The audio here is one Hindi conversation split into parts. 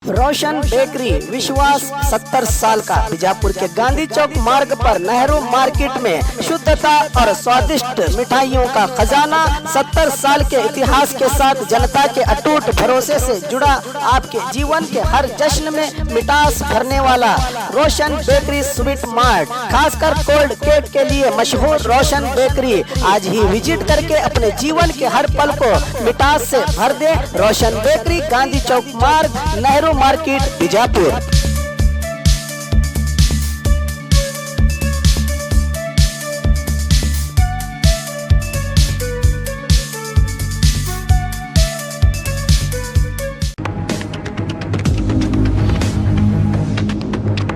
रोशन बेकरी विश्वास 70 साल का बीजापुर के गांधी चौक मार्ग पर नेहरू मार्केट में शुद्धता और स्वादिष्ट मिठाइयों का खजाना 70 साल के इतिहास के साथ जनता के अटूट भरोसे से जुड़ा आपके जीवन के हर जश्न में मिठास भरने वाला रोशन बेकरी स्वीट मार्ट, खासकर कोल्ड केक के लिए मशहूर रोशन बेकरी। आज ही विजिट करके अपने जीवन के हर पल को मिठास से भर दे। रोशन बेकरी, गांधी चौक मार्ग, नेहरू मार्केट, बीजापुर।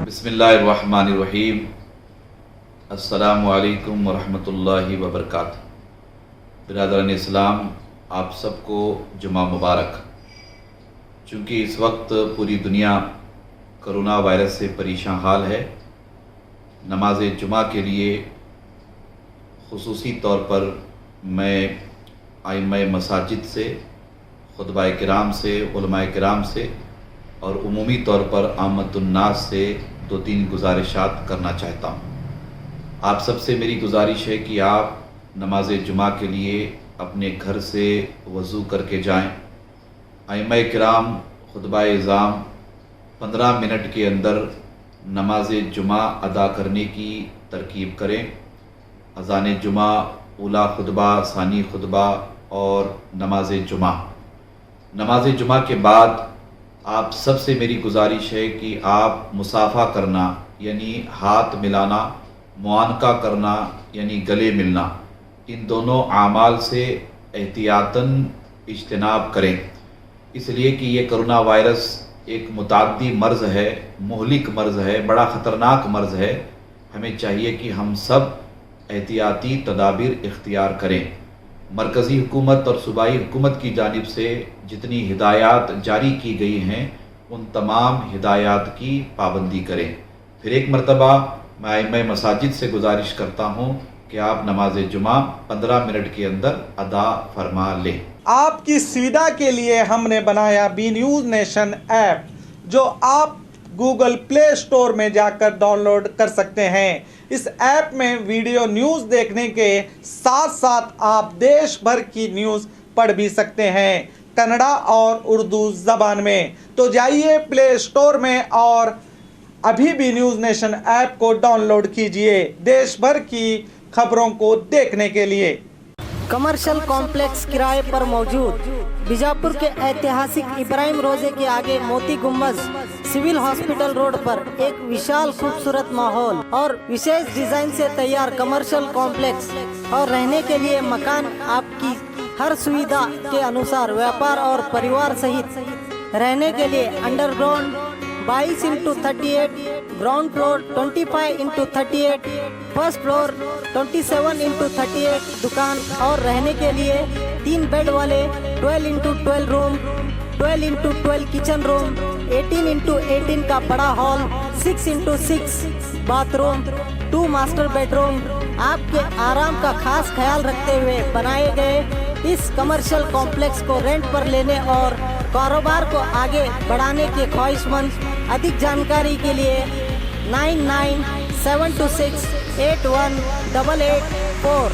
बिस्मिल्लाहिर्रहमानिर्रहीम। अस्सलामु अलैकुम वरहमतुल्लाहि वबरकातुहू। बिरादरान इस्लाम, आप सबको जुमा मुबारक। चूँकि इस वक्त पूरी दुनिया कोरोना वायरस से परेशान हाल है, नमाज जुमा के लिए खुसूसी तौर पर मैं आइम्मा मसाजिद से, खुतबा किराम से, उलमा किराम से और उमूमी तौर पर आमतुन्नास से 2-3 गुजारिशात करना चाहता हूँ। आप सबसे मेरी गुजारिश है कि आप नमाज जुमा के लिए अपने घर से वज़ू करके जाएं। आइम्मा किराम खुतबा इज़ाम 15 मिनट के अंदर नमाज जुमा अदा करने की तरकीब करें। अज़ान जुमा, उला खुतबा, सानी खुतबा और नमाज जुमा। नमाज जुमा के बाद आप सबसे मेरी गुजारिश है कि आप मुसाफ़ा करना यानी हाथ मिलाना, मुआनका करना यानी गले मिलना, इन दोनों आमाल से एहतियातन इज्तनाब करें। इसलिए कि ये कोरोना वायरस एक मुताद्दी मर्ज़ है, मुहलिक मर्ज़ है, बड़ा ख़तरनाक मर्ज़ है। हमें चाहिए कि हम सब एहतियाती तदाबीर इख्तियार करें। मरकज़ी हुकूमत और सूबाई हुकूमत की जानिब से जितनी हिदायत जारी की गई हैं, उन तमाम हिदायत की पाबंदी करें। फिर एक मरतबा मैं आइम्मा मसाजिद से गुजारिश करता हूँ कि आप नमाज जुमा 15 मिनट के अंदर अदा फरमा लें। आपकी सुविधा के लिए हमने बनाया बी न्यूज़ नेशन ऐप, जो आप गूगल प्ले स्टोर में जाकर डाउनलोड कर सकते हैं। इस ऐप में वीडियो न्यूज़ देखने के साथ साथ आप देश भर की न्यूज़ पढ़ भी सकते हैं, कन्नड़ा और उर्दू ज़बान में। तो जाइए प्ले स्टोर में और अभी भी न्यूज़ नेशन ऐप को डाउनलोड कीजिए देश भर की खबरों को देखने के लिए। कमर्शियल कॉम्प्लेक्स किराए पर मौजूद बीजापुर के ऐतिहासिक इब्राहिम रोजे के आगे मोती गुम्बज, सिविल हॉस्पिटल रोड पर एक विशाल खूबसूरत माहौल और विशेष डिजाइन से तैयार कमर्शियल कॉम्प्लेक्स और रहने के लिए मकान आपकी हर सुविधा के अनुसार व्यापार और परिवार सहित रहने के लिए underground 22x38, ground floor 25x38, first floor 27x38 दुकान और रहने के लिए 3 बेड वाले 12x12 room, 12x12 kitchen room, 18x18 का बड़ा hall, 6x6 bathroom, 2 master bedroom. आपके आराम का खास ख्याल रखते हुए बनाए गए इस कमर्शियल कॉम्प्लेक्स को रेंट पर लेने और कारोबार को आगे बढ़ाने के ख्वाहिशमंद अधिक जानकारी के लिए 9972681884,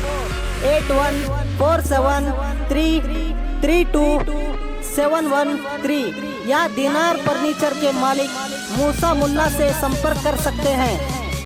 8147332713 या दीनार फर्नीचर के मालिक मूसा मुन्ना से संपर्क कर सकते हैं।